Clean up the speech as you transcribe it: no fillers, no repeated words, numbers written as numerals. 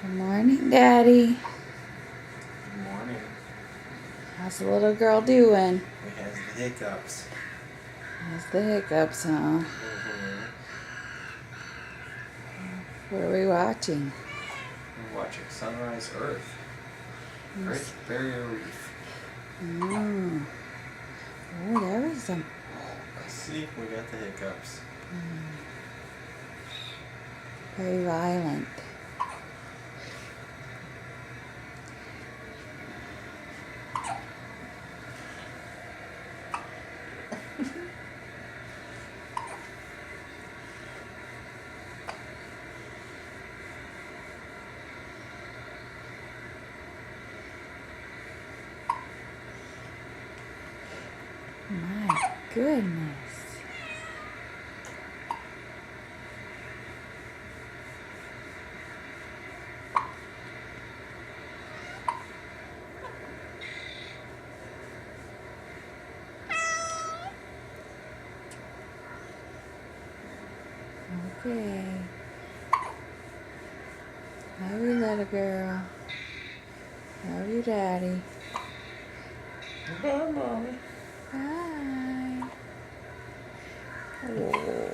Good morning, Daddy. Good morning. How's the little girl doing? We has the hiccups. How's the hiccups, huh? Mm-hmm. What are we watching? We're watching Sunrise Earth. Great Barrier Reef. Oh, there was some. See, we got the hiccups. Very violent. My goodness. Okay. Love you, little girl. Love you, Daddy. Bye, Mommy. Bye. Oh.